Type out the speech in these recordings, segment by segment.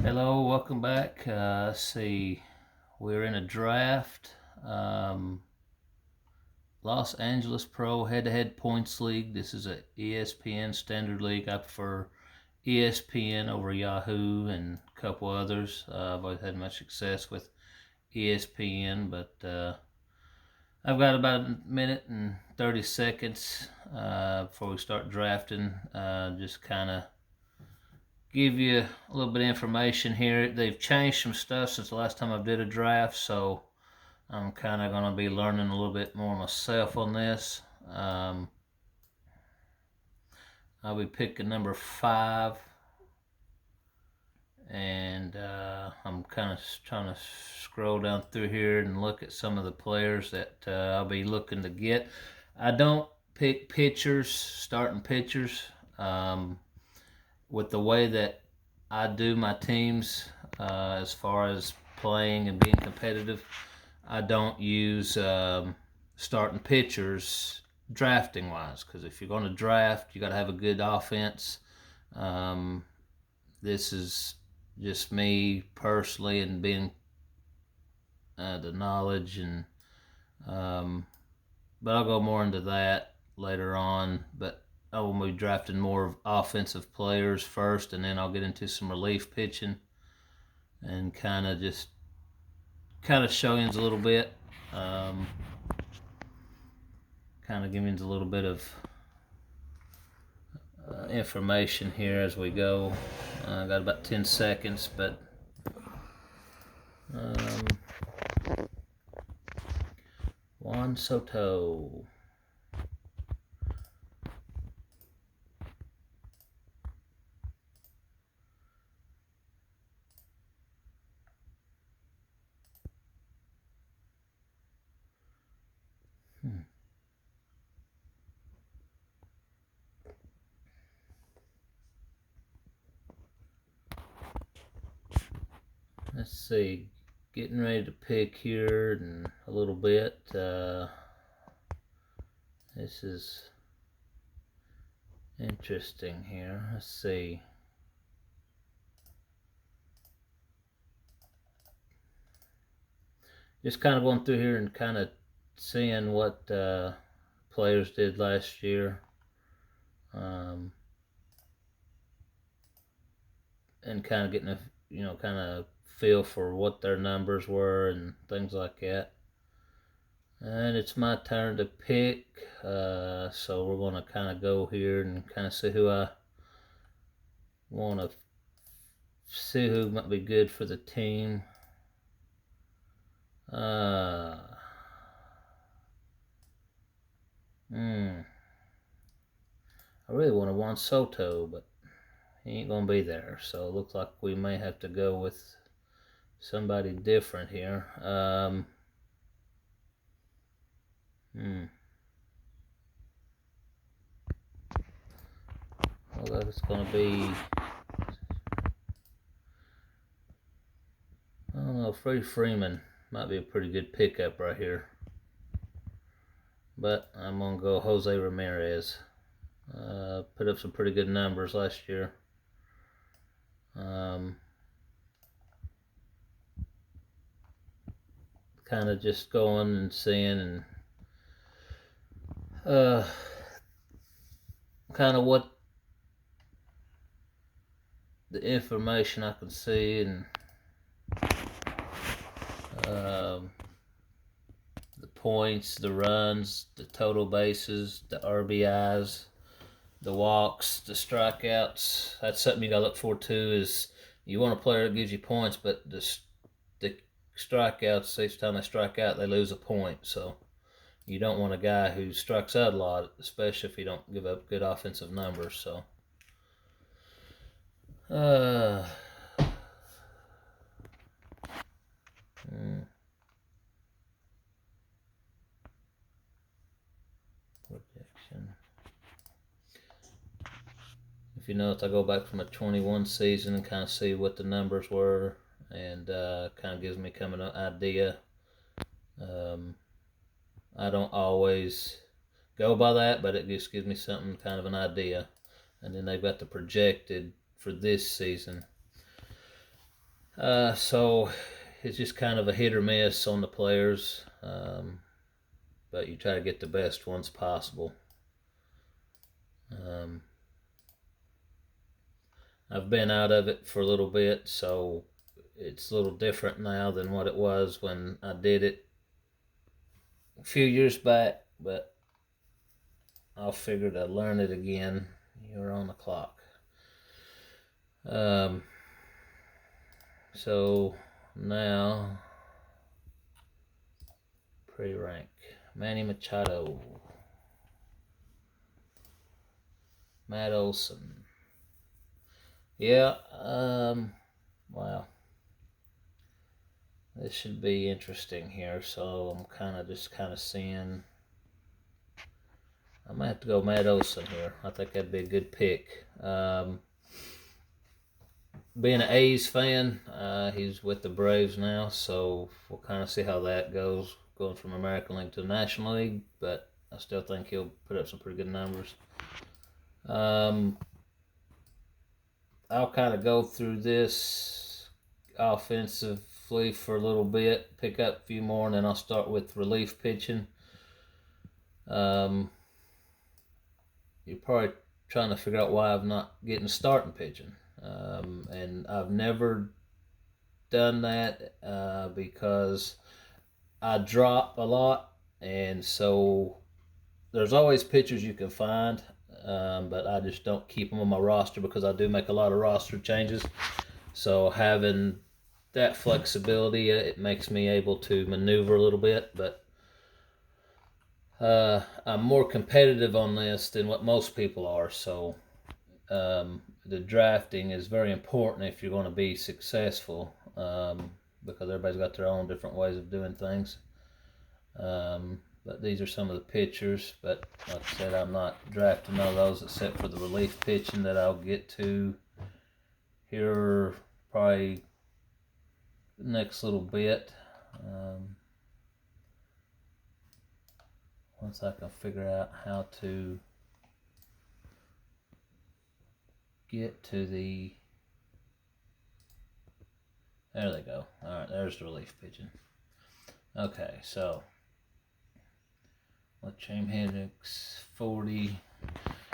Hello, welcome back. Let's see, we're in a draft. Los Angeles Pro Head-to-Head Points League. This is a ESPN Standard League. I prefer ESPN over Yahoo and a couple others. I've always had much success with ESPN, but I've got about a minute and 30 seconds before we start drafting. Just kind of give you a little bit of information here. They've changed some stuff since the last time I did a draft, so I'm kind of going to be learning a little bit more myself on this. I'll be picking number 5, and I'm kind of trying to scroll down through here and look at some of the players that I'll be looking to get. I don't pick pitchers, starting pitchers. With the way that I do my teams, as far as playing and being competitive, I don't use starting pitchers drafting wise, because if you're going to draft, you got to have a good offense. This is just me personally and being the knowledge, and but I'll go more into that later on. But I will be drafting more offensive players first, and then I'll get into some relief pitching and kind of show you a little bit, kind of give you a little bit of information here as we go. I got about 10 seconds, but Juan Soto. Let's see, getting ready to pick here in a little bit. This is interesting here. Let's see. Just kind of going through here and kind of seeing what players did last year. And kind of getting a kind of feel for what their numbers were and things like that. And it's my turn to pick, so we're going to kind of go here and kind of see who I want to see who might be good for the team. I really want to Juan Soto, but he ain't gonna be there, so it looks like we may have to go with somebody different here. Well, it's gonna be, I don't know, Freddie Freeman might be a pretty good pickup right here, but I'm gonna go Jose Ramirez. Put up some pretty good numbers last year. Kind of just going and seeing and kind of what the information I can see, and the points, the runs, the total bases, the RBIs, the walks, the strikeouts. That's something you gotta look for too. Is you want a player that gives you points, but the strikeouts, each time they strike out, they lose a point. So you don't want a guy who strikes out a lot, especially if you don't give up good offensive numbers. So projection. If you notice, I go back from a 21 season and kind of see what the numbers were, and kind of gives me an idea. I don't always go by that, but it just gives me something, kind of an idea. And then they've got the projected for this season. So it's just kind of a hit or miss on the players, but you try to get the best ones possible. I've been out of it for a little bit, so it's a little different now than what it was when I did it a few years back, but I'll figure to learn it again. You're on the clock. So now, pre-rank. Manny Machado. Matt Olson. Yeah, wow. This should be interesting here, so I'm kind of seeing. I might have to go Matt Olson here. I think that'd be a good pick. Being an A's fan, he's with the Braves now, so we'll kind of see how that goes, going from American League to the National League, but I still think he'll put up some pretty good numbers. I'll kind of go through this offensively for a little bit, pick up a few more, and then I'll start with relief pitching. You're probably trying to figure out why I'm not getting starting pitching. And I've never done that because I drop a lot, and so there's always pitchers you can find, but I just don't keep them on my roster because I do make a lot of roster changes. So having that flexibility, it makes me able to maneuver a little bit, but I'm more competitive on this than what most people are, so the drafting is very important if you're going to be successful, because everybody's got their own different ways of doing things. But these are some of the pitchers, but like I said, I'm not drafting none of those except for the relief pitching that I'll get to here probably the next little bit. Once I can figure out how to get to the, there they go. All right, there's the relief pitching. Okay, so let Chaim Hendricks 40.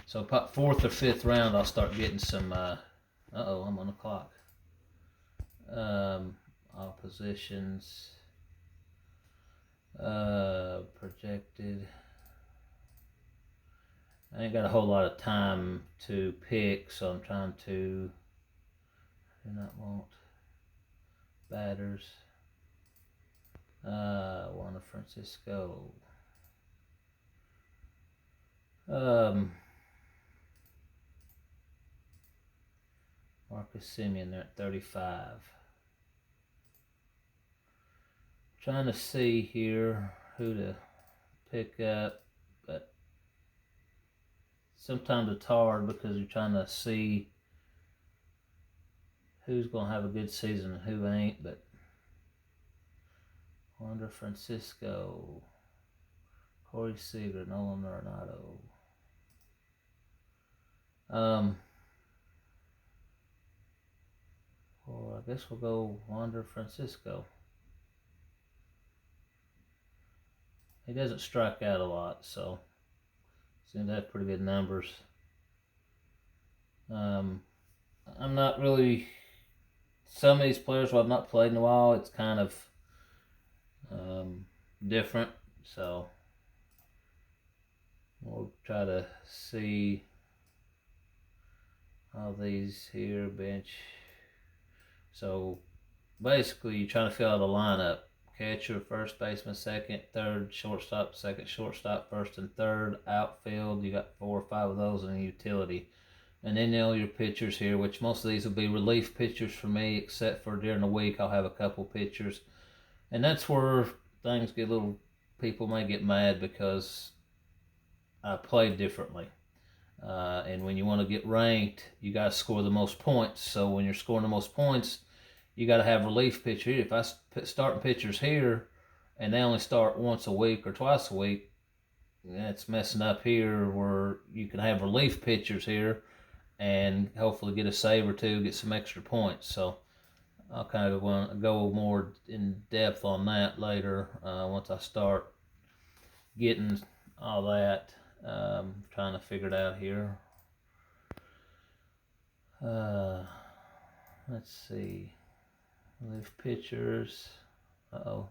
So about 4th or 5th round, I'll start getting some. I'm on the clock. All positions. Projected. I ain't got a whole lot of time to pick, so I'm trying to. Do not want batters. Wander Francisco. Marcus Semien, they're at 35. Trying to see here who to pick up, but sometimes it's hard because you're trying to see who's going to have a good season and who ain't, but Wander Francisco, Corey Seager, Nolan Arenado. Well, I guess we'll go Wander Francisco. He doesn't strike out a lot, so seems to have pretty good numbers. I'm not really, some of these players who I've not played in a while, it's kind of different, so we'll try to see all these here, bench. So basically you're trying to fill out a lineup. Catcher, first baseman, second, third, shortstop, second, shortstop, first and third, outfield. You got 4 or 5 of those in utility. And then all your pitchers here, which most of these will be relief pitchers for me, except for during the week I'll have a couple pitchers. And that's where things get a little, people may get mad because I play differently. And when you want to get ranked, you got to score the most points. So when you're scoring the most points, you got to have relief pitcher here. If I starting pitchers here and they only start once a week or twice a week, that's messing up here where you can have relief pitchers here and hopefully get a save or two, get some extra points. So I'll kind of want to go more in depth on that later once I start getting all that. Trying to figure it out here. Let's see. Leave pictures. Uh-oh.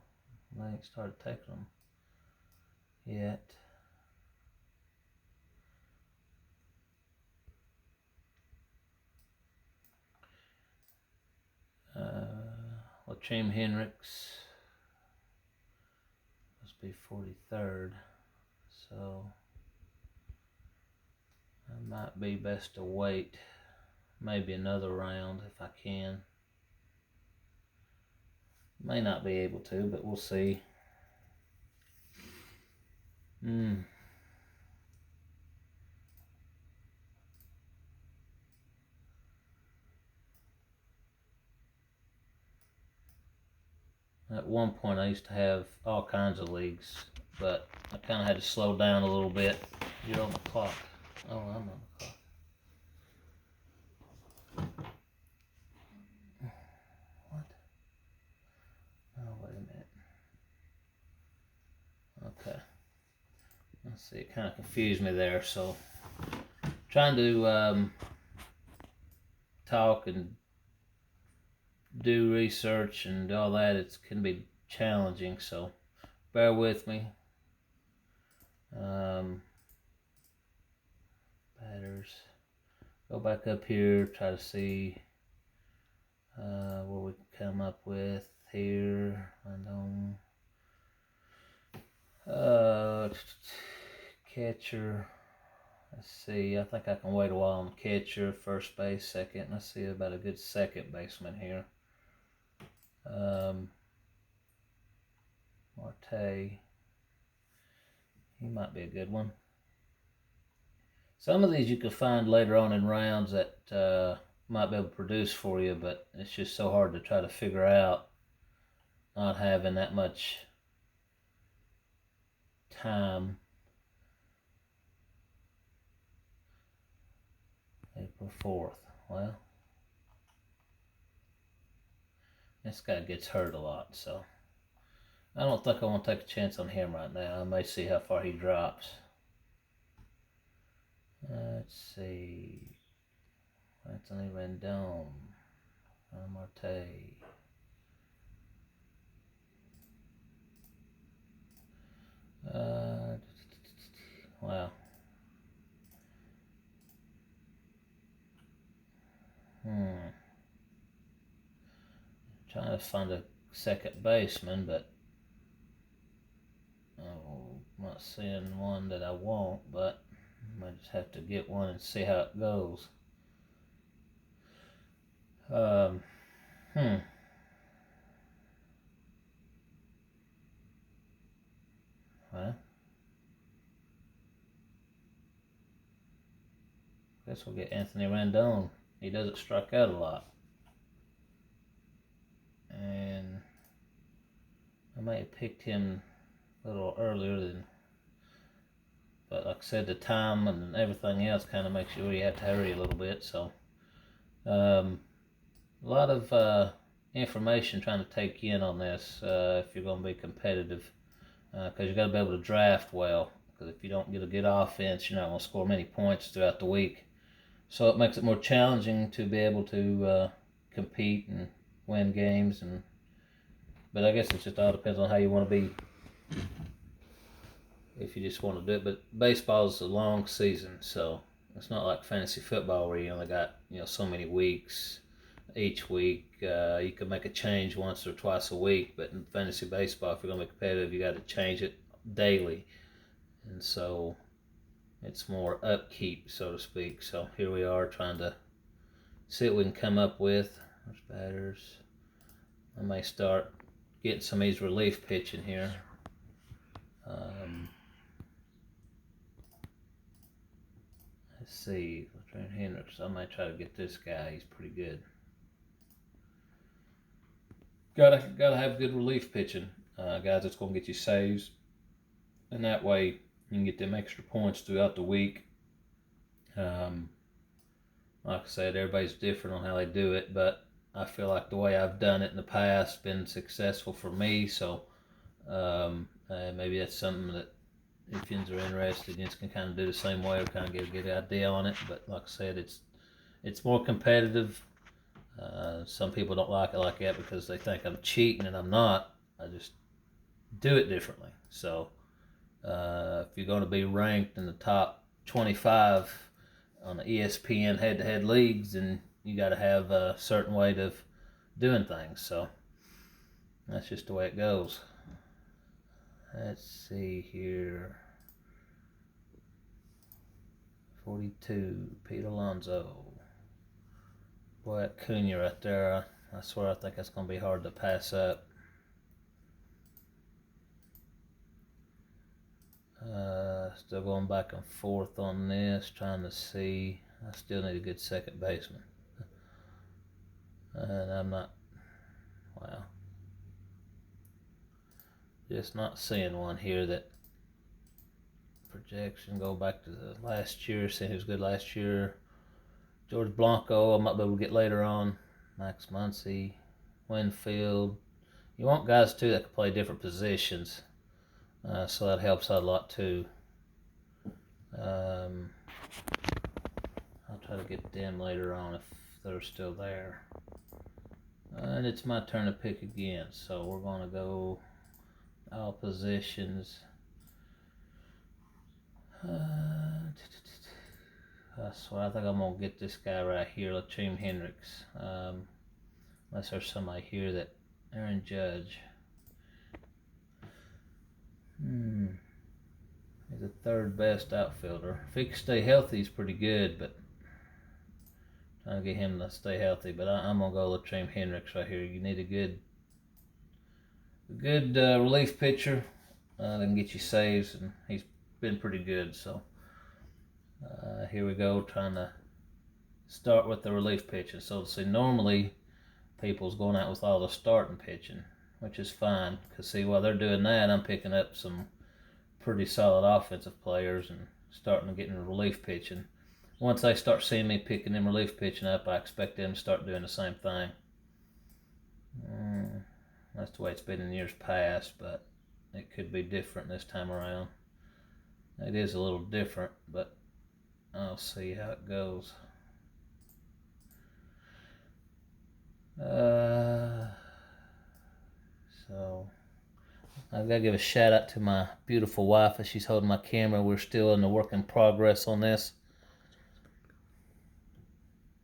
I ain't started taking them yet. Joachim Hendricks must be 43rd, so it might be best to wait maybe another round if I can. May not be able to, but we'll see. At one point I used to have all kinds of leagues, but I kind of had to slow down a little bit. You're on the clock. Oh, I'm on the clock. What? Oh, wait a minute. Okay. Let's see, it kind of confused me there, so trying to talk and do research and all that, it can be challenging, so bear with me. Batters. Go back up here, try to see what we can come up with here. Catcher. Let's see. I think I can wait a while on catcher, first base, second. Let's see about a good second baseman here. Marte. He might be a good one. Some of these you can find later on in rounds that might be able to produce for you, but it's just so hard to try to figure out, not having that much time. April 4th. Well, this guy gets hurt a lot, so I don't think I want to take a chance on him right now. I may see how far he drops. Let's see. Anthony Rendon. Marte. Wow. Trying to find a second baseman, but I'm not seeing one that I want, but I might just have to get one and see how it goes. Well, guess we'll get Anthony Rendon. He doesn't strike out a lot. And I might have picked him a little earlier than, but like I said, the time and everything else kind of makes you have to hurry a little bit. So a lot of information trying to take in on this if you're going to be competitive, because you got to be able to draft well, because if you don't get a good offense, you're not going to score many points throughout the week. So it makes it more challenging to be able to compete and win games. But I guess it just all depends on how you want to be, if you just want to do it. But baseball is a long season, so it's not like fantasy football where you only got so many weeks. Each week you can make a change once or twice a week, but in fantasy baseball, if you're going to be competitive, you got to change it daily, and so it's more upkeep, so to speak. So here we are trying to see what we can come up with. There's batters. I may start getting some of these relief pitching here. Let's see, Trent Hendricks. I might try to get this guy. He's pretty good. Gotta have good relief pitching, guys. That's gonna get you saves, and that way you can get them extra points throughout the week. Like I said, everybody's different on how they do it, but I feel like the way I've done it in the past been successful for me. So maybe that's something that if you are interested, you can kind of do the same way or kind of get a good idea on it. But like I said, it's more competitive. Some people don't like that because they think I'm cheating, and I'm not. I just do it differently. So if you're going to be ranked in the top 25 on the ESPN head-to-head leagues, then you got to have a certain way of doing things. So that's just the way it goes. Let's see here. 42, Pete Alonso. Boy, that Cunha right there, I swear I think that's going to be hard to pass up. Still going back and forth on this, trying to see. I still need a good second baseman. And I'm not, well, just not seeing one here that projection. Go back to the last year, see who's good last year. George Blanco, I might be able to get later on. Max Muncy, Winfield. You want guys too that can play different positions, so that helps out a lot too. I'll try to get them later on if they're still there. And it's my turn to pick again, so we're going to go all positions. So I think I'm going to get this guy right here, Latrine Hendricks. Unless there's somebody here that Aaron Judge. He's the third best outfielder. If he can stay healthy, he's pretty good, but trying to get him to stay healthy. But I'm going to go Latrine Hendricks right here. You need a good relief pitcher that can get you saves, and he's been pretty good. So here we go, trying to start with the relief pitching. So see, normally people's going out with all the starting pitching, which is fine, because see, while they're doing that, I'm picking up some pretty solid offensive players and starting to get into relief pitching. Once they start seeing me picking them relief pitching up, I expect them to start doing the same thing. That's the way it's been in years past, but it could be different this time around. It is a little different, but I'll see how it goes. So I've got to give a shout out to my beautiful wife as she's holding my camera. We're still in the work in progress on this.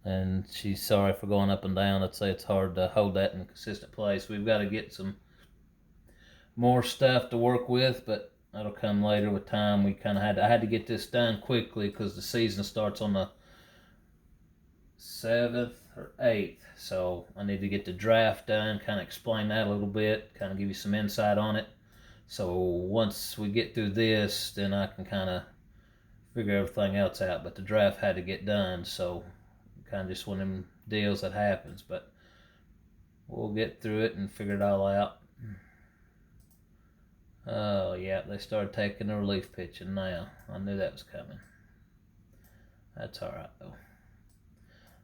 And she's sorry for going up and down. I'd say it's hard to hold that in a consistent place. We've got to get some more stuff to work with, but that'll come later with time. I had to get this done quickly because the season starts on the 7th or 8th. So I need to get the draft done, kind of explain that a little bit, kind of give you some insight on it. So once we get through this, then I can kind of figure everything else out. But the draft had to get done, so kind of just one of them deals that happens. But we'll get through it and figure it all out. Oh, yeah, they started taking the relief pitching now. I knew that was coming. That's all right, though.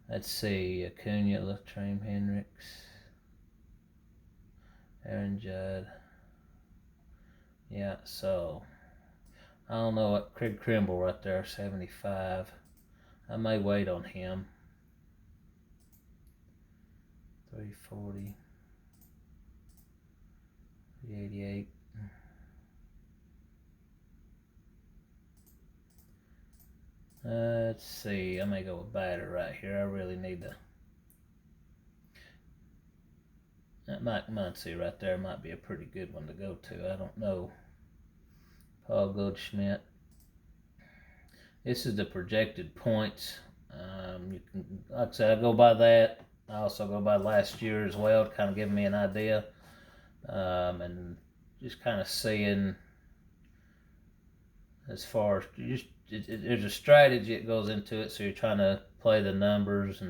Let's see, Acuna, Latrine Hendricks, Aaron Judd. Yeah, so I don't know what Craig Kimbrel right there, 75. I may wait on him. 340, 388. Let's see, I may go with batter right here. I really need to. That Mike Muncy right there might be a pretty good one to go to. I don't know. Paul Goldschmidt. This is the projected points. You can, like I said, I go by that. I also go by last year as well to kind of give me an idea. And just kind of seeing as far as there's a strategy that goes into it, so you're trying to play the numbers,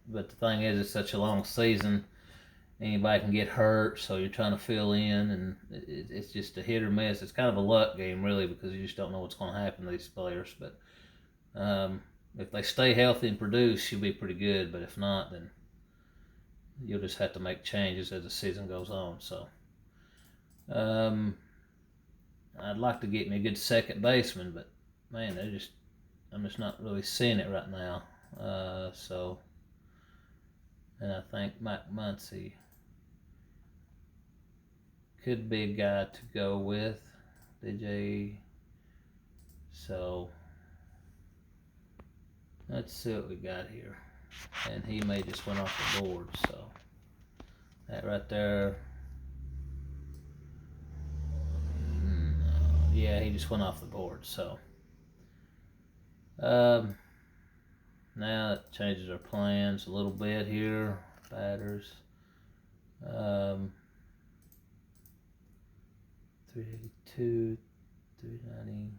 but the thing is, it's such a long season. Anybody can get hurt, so you're trying to fill in, and it's just a hit or miss. It's kind of a luck game, really, because you just don't know what's going to happen to these players. But if they stay healthy and produce, you'll be pretty good. But if not, then you'll just have to make changes as the season goes on. So, I'd like to get me a good second baseman, but man, I'm just not really seeing it right now. And I think Mike Muncy could be a guy to go with. DJ. So let's see what we got here. And he may just went off the board, so that right there. Yeah, he just went off the board. So now that changes our plans a little bit here. Batters. 382, 390.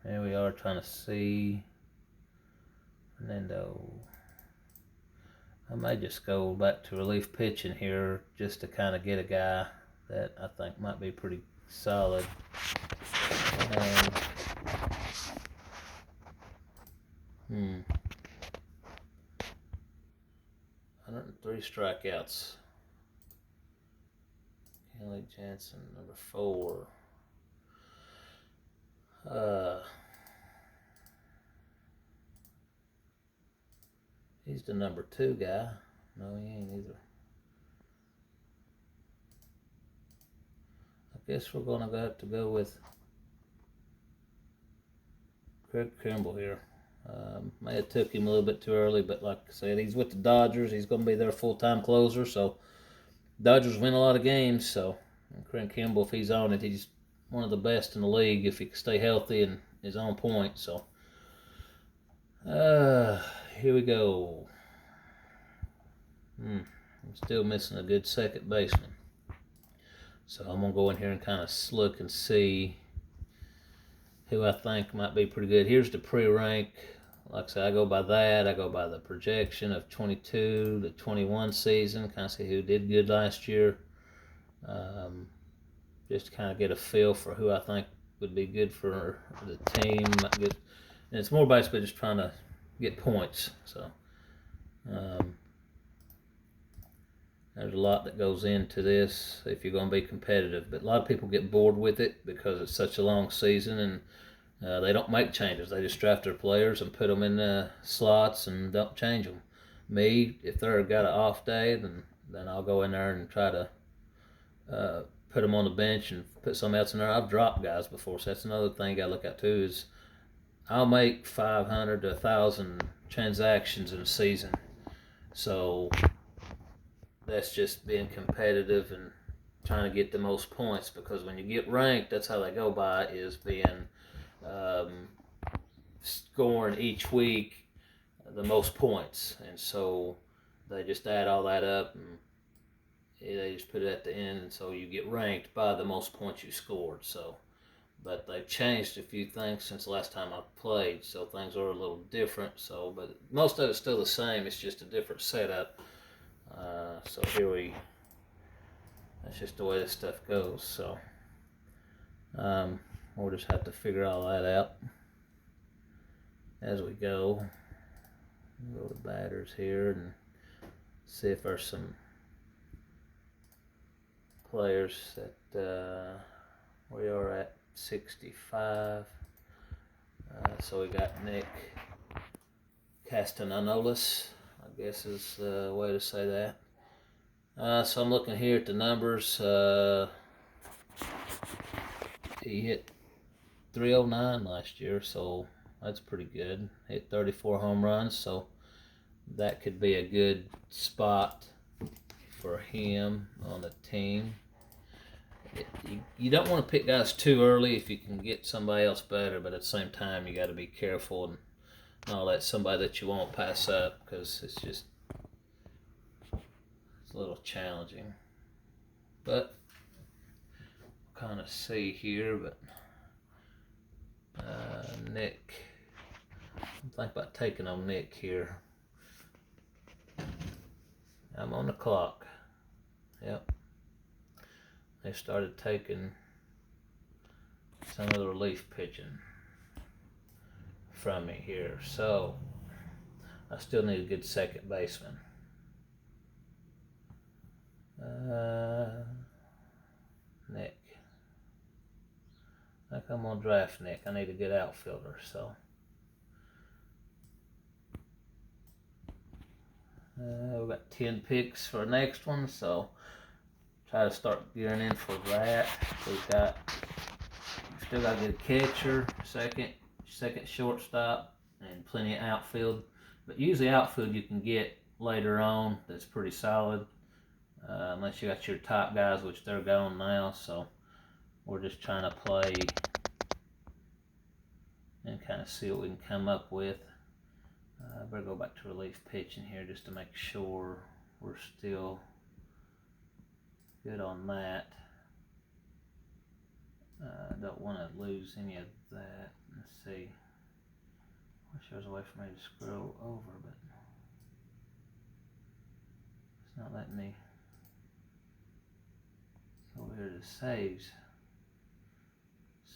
Here we are trying to see Fernando. I may just go back to relief pitching here just to kind of get a guy that I think might be pretty solid. 103 strikeouts. Kenley Jansen, number 4. He's the number 2 guy. No, he ain't either. I guess we're gonna have to go with Craig Kimbrel here. May have took him a little bit too early, but like I said, he's with the Dodgers. He's going to be their full-time closer, so Dodgers win a lot of games. So Craig Kimbrel, if he's on it, he's one of the best in the league if he can stay healthy and is on point. So here we go. I'm still missing a good second baseman. So I'm going to go in here and kind of look and see who I think might be pretty good. Here's the pre-rank. Like I said, I go by that. I go by the projection of 22 to 21 season. Kind of see who did good last year. Just to kind of get a feel for who I think would be good for the team. And it's more basically just trying to get points. So there's a lot that goes into this if you're going to be competitive. But a lot of people get bored with it because it's such a long season and they don't make changes. They just draft their players and put them in the slots and don't change them. Me, if they've got an off day, then I'll go in there and try to put them on the bench and put somebody else in there. I've dropped guys before, so that's another thing I look at too is I'll make 500 to 1,000 transactions in a season. So that's just being competitive and trying to get the most points, because when you get ranked, that's how they go by, is being scoring each week the most points. And so they just add all that up and they just put it at the end, and so you get ranked by the most points you scored. So, but they've changed a few things since the last time I played, so things are a little different. So, but most of it's still the same. It's just a different setup. So that's just the way this stuff goes. So we'll just have to figure all that out as we go. We'll go to batters here and see if there's some players that we are at 65. So we got Nick Castellanos, I guess is the way to say that. So I'm looking here at the numbers. He hit 309 last year, so that's pretty good. Hit 34 home runs, so that could be a good spot for him on the team. You don't want to pick guys too early if you can get somebody else better, but at the same time, you got to be careful and not let somebody that you won't pass up, because it's a little challenging. But kind of see here, but Nick, I'm thinking about taking on Nick here. I'm on the clock. Yep. They started taking some of the relief pitching from me here. So I still need a good second baseman. Nick. I think I'm gonna draft Nick. I need a good outfielder, so. We've got 10 picks for the next one, so try to start gearing in for that. We've still got a good catcher, second shortstop, and plenty of outfield. But usually outfield you can get later on that's pretty solid, unless you got your top guys, which they're gone now. So we're just trying to play and kind of see what we can come up with. I better go back to relief pitching here just to make sure we're still good on that. I don't want to lose any of that. Let's see. I wish there was a way for me to scroll over, but it's not letting me go over here to saves.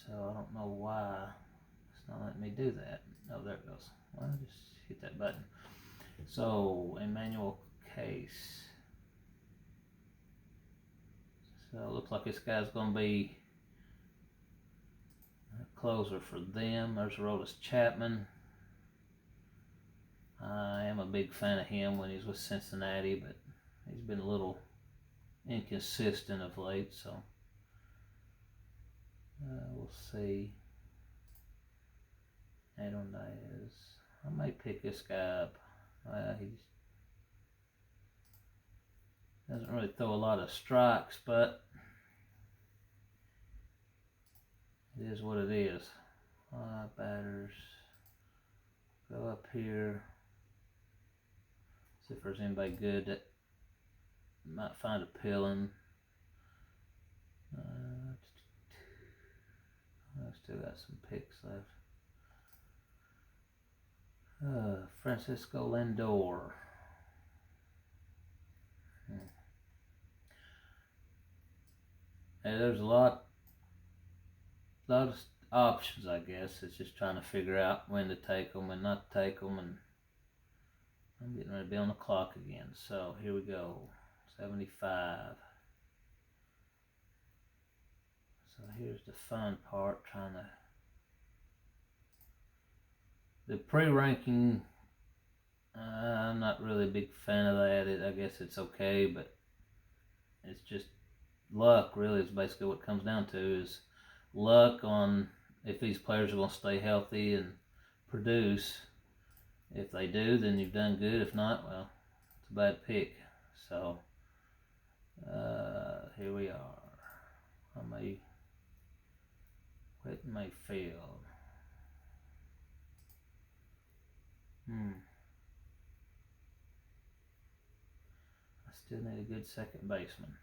So I don't know why it's not letting me do that. Oh, there it goes. Well, just hit that button. So, Emmanuel Case. So it looks like this guy's going to be a closer for them. There's Aroldis Chapman. I am a big fan of him when he's with Cincinnati, but he's been a little inconsistent of late, so we'll see. Adam Diaz. I may pick this guy up. He doesn't really throw a lot of strikes, but it is what it is. Batters. Go up here. See if there's anybody good that might find appealing. I've still got some picks left. Francisco Lindor. Hey, there's a lot of options, I guess. It's just trying to figure out when to take them and not take them, and I'm getting ready to be on the clock again. So here we go. 75. So here's the fun part, trying to. The pre-ranking, I'm not really a big fan of that. I guess it's okay, but it's just luck, really, is basically what it comes down to, is luck on if these players are going to stay healthy and produce. If they do, then you've done good. If not, well, it's a bad pick. So, here we are. Whit Mayfield. I still need a good second baseman.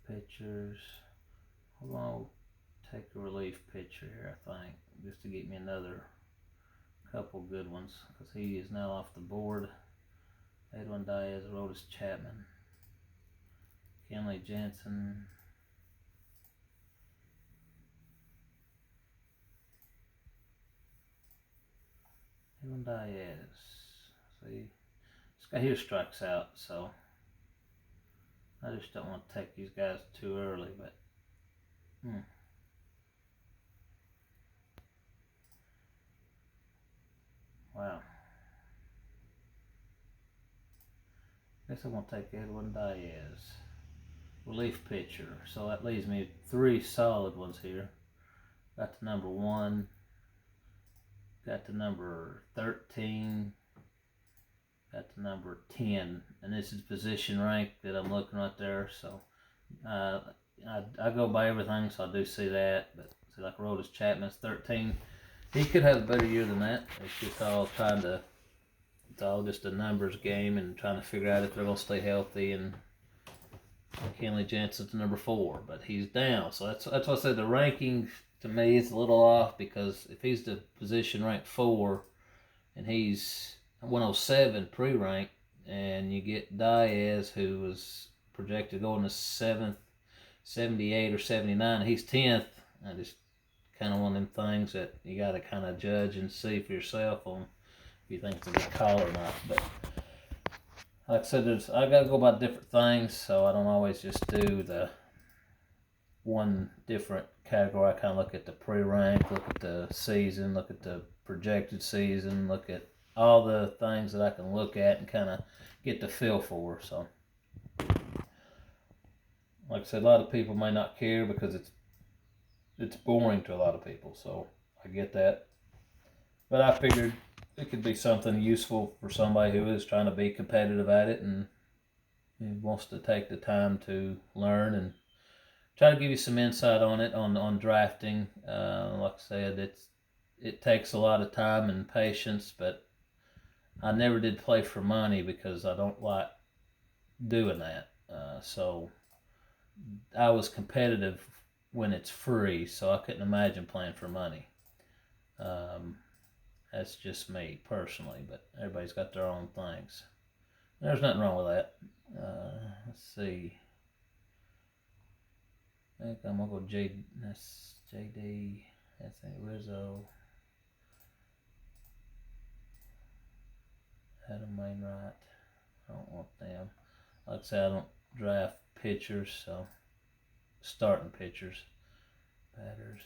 Pitchers. I'm going to take a relief pitcher here, I think, just to get me another couple good ones, because he is now off the board. Edwin Diaz, Aroldis Chapman, Kenley Jansen. Edwin Diaz. See, this guy here strikes out, so I just don't want to take these guys too early, but wow. Guess I'm going to take Edwin Diaz, relief pitcher. So that leaves me 3 solid ones here. Got the number 1, got the number 13, got the number 10, and this is position rank that I'm looking right there. So I go by everything, so I do see that. But see, like Aroldis Chapman's 13. He could have a better year than that. It's just all it's all just a numbers game and trying to figure out if they're going to stay healthy. And Kenley Jansen's number 4, but he's down. So that's why I said the ranking to me is a little off, because if he's the position ranked 4 and he's 107 pre-ranked, and you get Diaz, who was projected going to 7th, 78 or 79, he's 10th. I just kind of one of them things that you got to kind of judge and see for yourself on if you think it's a good call or not. But like I said, I got to go about different things, so I don't always just do the one different category. I kind of look at the pre-rank, look at the season, look at the projected season, look at all the things that I can look at and kind of get the feel for. So, like I said, a lot of people may not care because it's boring to a lot of people. So I get that, but I figured it could be something useful for somebody who is trying to be competitive at it and wants to take the time to learn and try to give you some insight on it on drafting. Like I said, it takes a lot of time and patience, but I never did play for money because I don't like doing that. So I was competitive when it's free, so I couldn't imagine playing for money. That's just me personally, but everybody's got their own things. There's nothing wrong with that. Let's see. I think I'm gonna go that's JD. That's Rizzo. Adam Wainwright. I don't want them. Like I said, I don't draft pitchers, so starting pitchers, batters.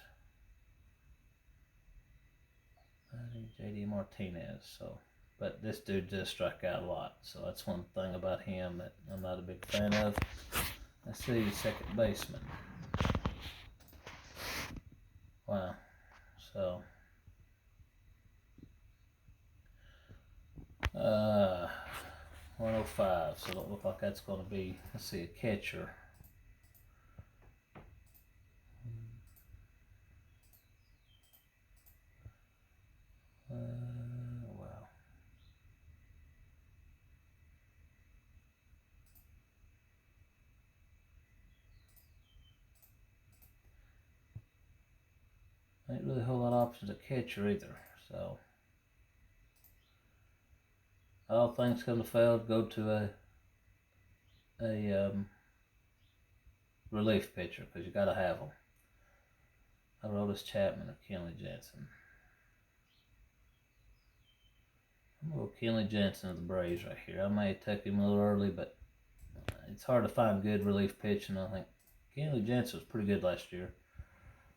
JD Martinez. So, but this dude does strike out a lot, so that's one thing about him that I'm not a big fan of. Let's see, second baseman. Wow. So, 105. So it don't look like that's going to be. Let's see, a catcher. Wow. Ain't really a whole lot of options at catcher either. So, all things come to fail, go to a relief pitcher because you got to have them. Aroldis Chapman or Kenley Jansen. I'm going to go Kenley Jansen of the Braves right here. I may take him a little early, but it's hard to find good relief pitching. I think Kenley Jansen was pretty good last year.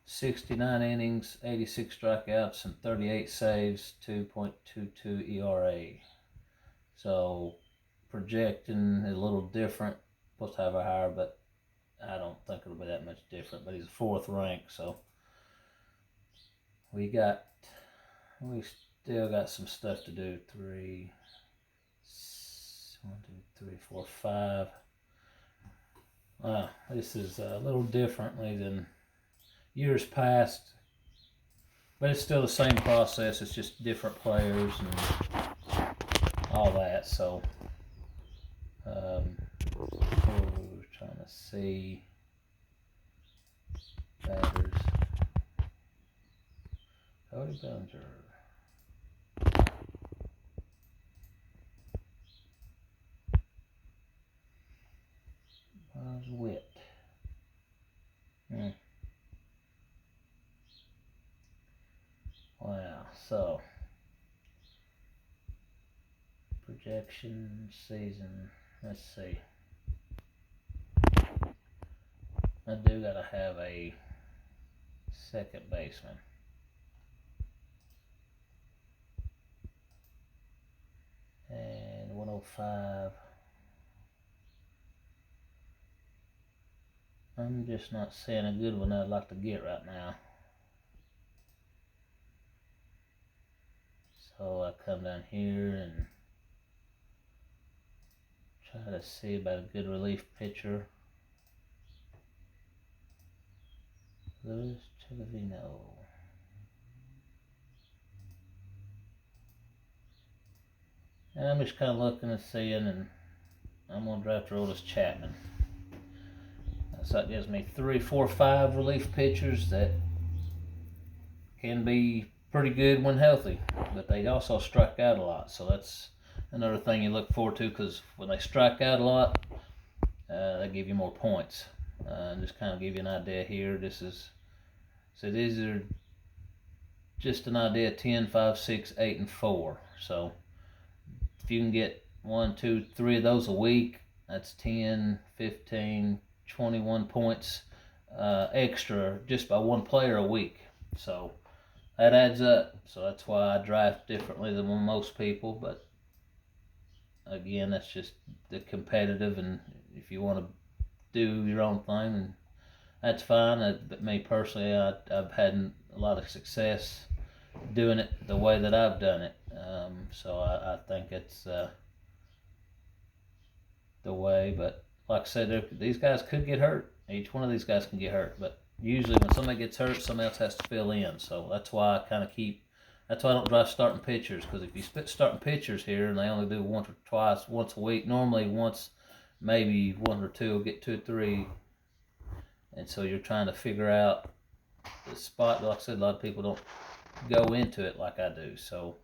69 innings, 86 strikeouts, and 38 saves, 2.22 ERA. So projecting is a little different. Supposed to have a higher, but I don't think it'll be that much different. But he's fourth ranked, so we still got some stuff to do. 1, 2, 3, 4, 5. Wow, this is a little differently than years past, but it's still the same process. It's just different players and all that. So, we're trying to see batters. Cody Bellinger. Miles Witt. Wow, so projection season, let's see. I do gotta have a second baseman. And 105. I'm just not seeing a good one I'd like to get right now. So I come down here and try to see about a good relief pitcher. Luis Chivino. And I'm just kind of looking and seeing, and I'm going to draft Aroldis Chapman. So that gives me 3, 4, 5 relief pitchers that can be pretty good when healthy, but they also strike out a lot. So that's another thing you look forward to, because when they strike out a lot, they give you more points. And just kind of give you an idea here. These are just an idea, 10, 5, 6, 8, and 4. So if you can get 1, 2, 3 of those a week, that's 10, 15, 21 points extra just by one player a week. So that adds up. So that's why I draft differently than most people. But again, that's just the competitive, and if you want to do your own thing, and that's fine. But me personally, I've had a lot of success doing it the way that I've done it. So I think it's the way. But like I said, these guys could get hurt. Each one of these guys can get hurt. But usually when somebody gets hurt, somebody else has to fill in. So that's why I kind of keep. That's why I don't drive starting pitchers, because if you starting pitchers here and they only do once a week, normally once, maybe one or two will get 2 or 3, and so you're trying to figure out the spot. Like I said, a lot of people don't go into it like I do, so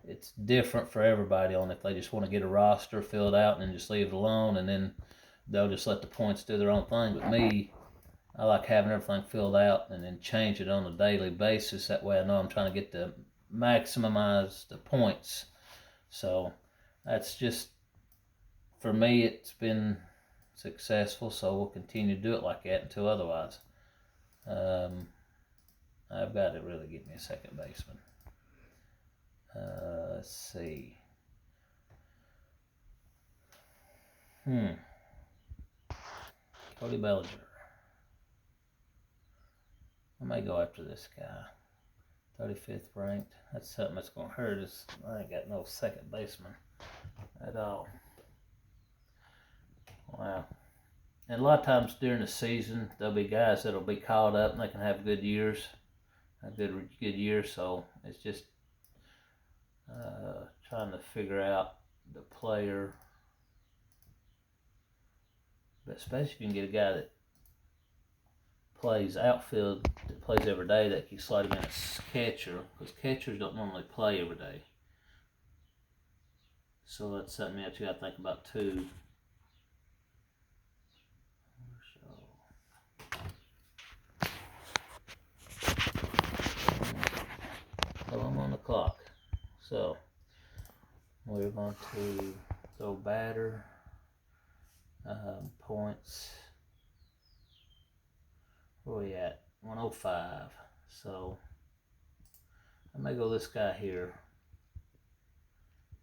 it's different for everybody on if they just want to get a roster filled out and then just leave it alone, and then they'll just let the points do their own thing. But me, I like having everything filled out and then change it on a daily basis. That way I know I'm trying to get the maximize the points. So that's just, for me, it's been successful, so we'll continue to do it like that until otherwise. I've got to really get me a second baseman. Let's see. Cody Bellinger. I may go after this guy. 35th ranked. That's something that's going to hurt us. I ain't got no second baseman at all. Wow. And a lot of times during the season, there'll be guys that'll be called up and they can have good years. A good year. So it's just trying to figure out the player. But especially if you can get a guy that plays outfield, that plays every day, that can slide him in as catcher, because catchers don't normally play every day. So that's something else you got to think about too. So I'm on the clock. So we're going to go batter, points. Where are we at? 105. So I may go this guy here.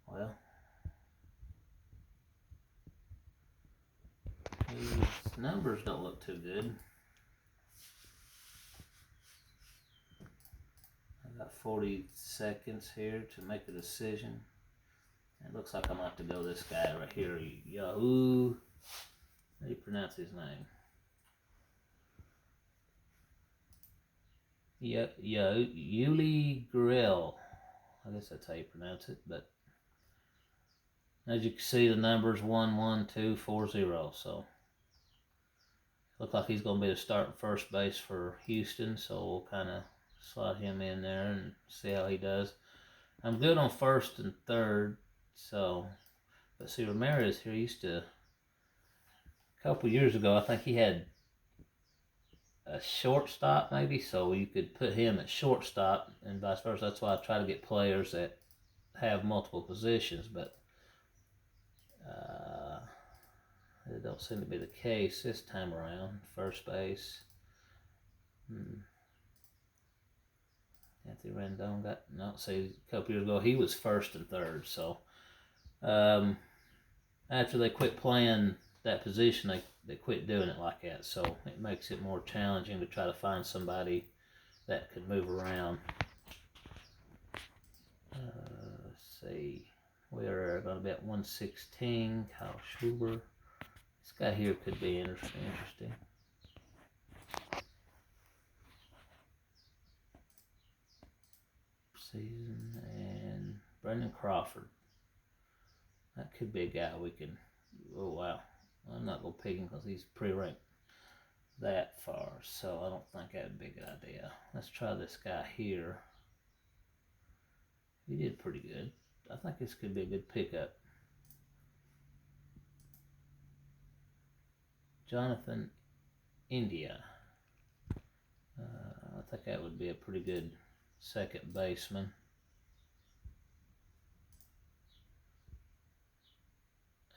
Well, his numbers don't look too good. I got 40 seconds here to make a decision. It looks like I'm going to have to go this guy right here. Yahoo. How do you pronounce his name? Yuli Gurriel. I guess that's how you pronounce it. But as you can see, the number's 11240. So looks like he's going to be the starting first base for Houston. So we'll kind of slot him in there and see how he does. I'm good on first and third. So, but see, Ramirez here used to, a couple years ago, I think he had a shortstop maybe, so you could put him at shortstop and vice versa. That's why I try to get players that have multiple positions, but it don't seem to be the case this time around. First base. Anthony Rendon got, no, see, a couple years ago he was first and third, so after they quit playing that position, they quit doing it like that, so it makes it more challenging to try to find somebody that could move around. Let's see, we are going to be at 116. Kyle Schwarber. This guy here could be interesting. Season, and Brendan Crawford. That could be a guy we can. Oh wow, I'm not gonna pick him because he's pre-ranked that far, so I don't think that'd be a good idea. Let's try this guy here. He did pretty good. I think this could be a good pickup. Jonathan India. I think that would be a pretty good second baseman.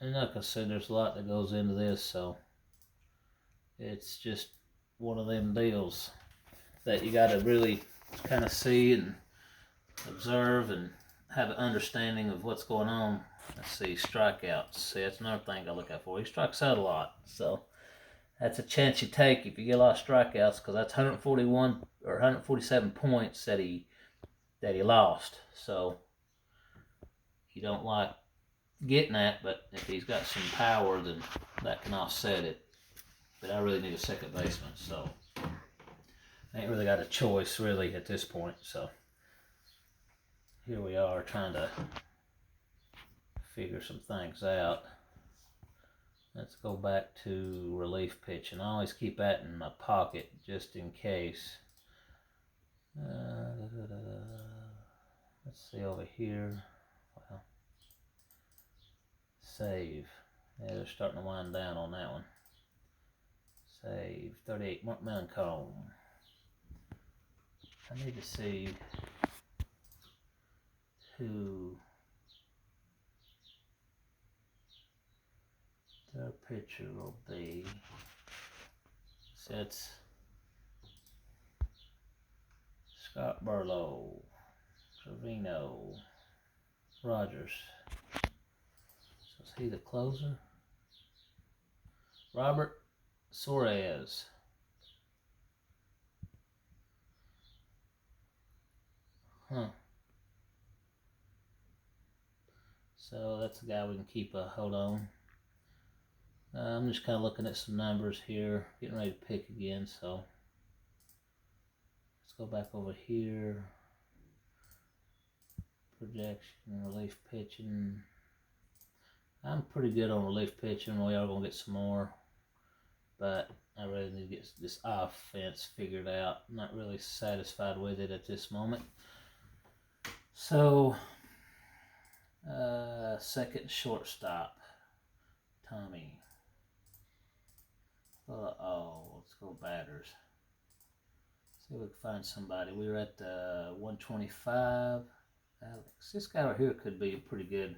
And like I said, there's a lot that goes into this, so it's just one of them deals that you got to really kind of see and observe and have an understanding of what's going on. Let's see, strikeouts. See, that's another thing I look out for. He strikes out a lot, so that's a chance you take if you get a lot of strikeouts, because that's 141 or 147 points that he lost. So you don't like getting that, but if he's got some power, then that can offset it. But I really need a second baseman, so I ain't really got a choice really at this point. So here we are trying to figure some things out. Let's go back to relief pitching. I always keep that in my pocket just in case. Let's see over here. Well, save. Yeah, they're starting to wind down on that one. Save. 38, Mark Melancomb. I need to see who their pitcher will be. So it's Scott Barlow, Trevino, Rogers. So is he the closer? Robert Suarez. Huh. So that's a guy we can keep a hold on. I'm just kind of looking at some numbers here, getting ready to pick again, so let's go back over here. Projection, relief pitching. I'm pretty good on relief pitching. We are going to get some more, but I really need to get this offense figured out. I'm not really satisfied with it at this moment. So, second shortstop, Tommy. Let's go batters. See if we can find somebody. We were at 125. Alex. This guy right here could be a pretty good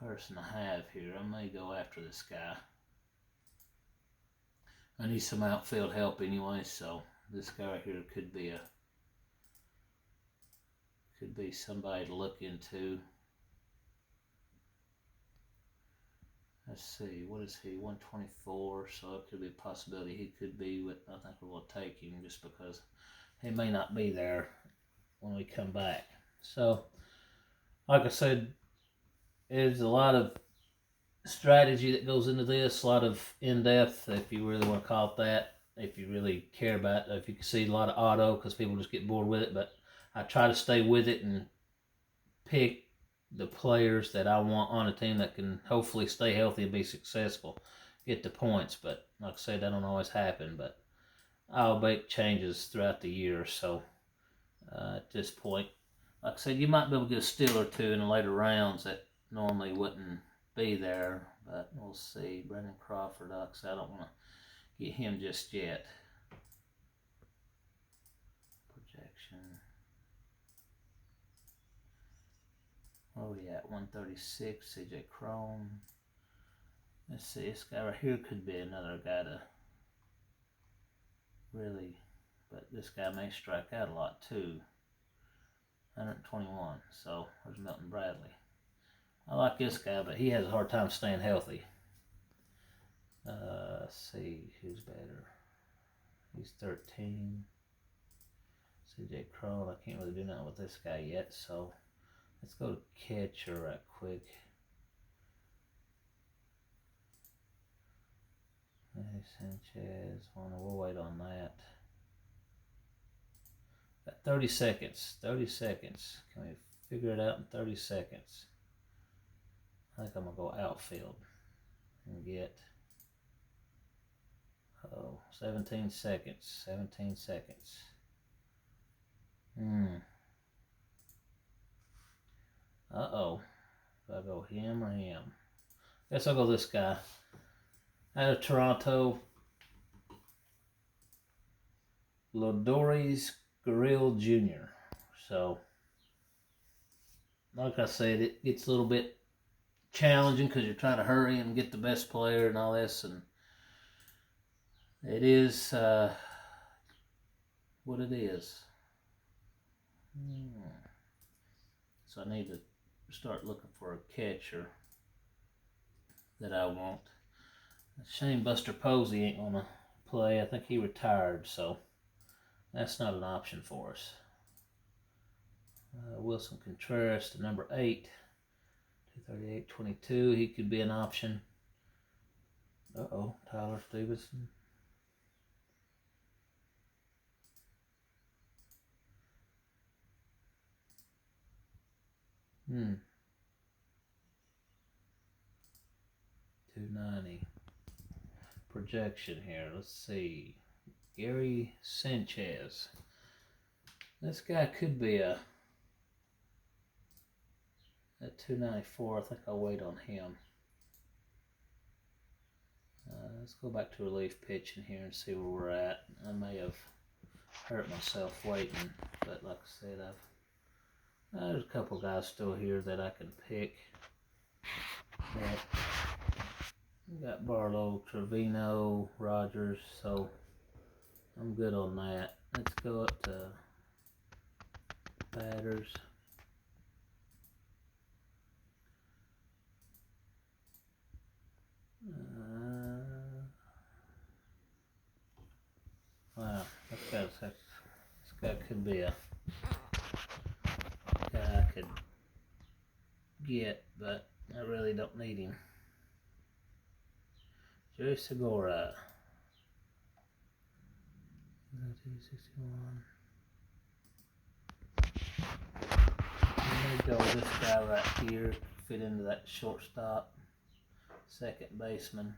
person to have here. I may go after this guy. I need some outfield help anyway, so this guy right here could be somebody to look into. Let's see, what is he? 124, so it could be a possibility he could be what I think we're going to take him, just because he may not be there when we come back. So, like I said, there's a lot of strategy that goes into this, a lot of in-depth, if you really want to call it that, if you really care about it. If you can see a lot of auto, because people just get bored with it, but I try to stay with it and pick the players that I want on a team that can hopefully stay healthy and be successful, get the points. But like I said, that don't always happen, but I'll make changes throughout the year. So at this point, like I said, you might be able to get a steal or two in the later rounds that normally wouldn't be there, but we'll see. Brandon Crawford, like I said, I don't want to get him just yet. Projection. Where are we at? 136, CJ Cron. Let's see, this guy right here could be another guy to really, but this guy may strike out a lot too. 121, so there's Milton Bradley. I like this guy, but he has a hard time staying healthy. Let's see, who's better? He's 13. CJ Cron, I can't really do nothing with this guy yet, so let's go to catcher right quick. Sanchez, we'll wait on that. Got 30 seconds. 30 seconds. Can we figure it out in 30 seconds? I think I'm going to go outfield and get 17 seconds. 17 seconds. Uh-oh. Do I go him or him? Guess I'll go this guy. Out of Toronto, Lourdes Gurriel Jr. So, like I said, it gets a little bit challenging because you're trying to hurry and get the best player and all this, and it is what it is. So I need to start looking for a catcher that I want. Shame Buster Posey ain't gonna play. I think he retired, so that's not an option for us. Wilson Contreras to number 8, 238.22. He could be an option. Tyler Stevenson. Hmm. 290. Projection here. Let's see. Gary Sanchez. This guy could be a 294. I think I'll wait on him. Let's go back to relief pitching here and see where we're at. I may have hurt myself waiting, but like I said, there's a couple guys still here that I can pick. We got Barlow, Trevino, Rogers, so I'm good on that. Let's go up to batters. Wow, this guy could be a guy I could get, but I really don't need him. Joey Segura. 261. I'm gonna go with this guy right here, fit into that shortstop, second baseman.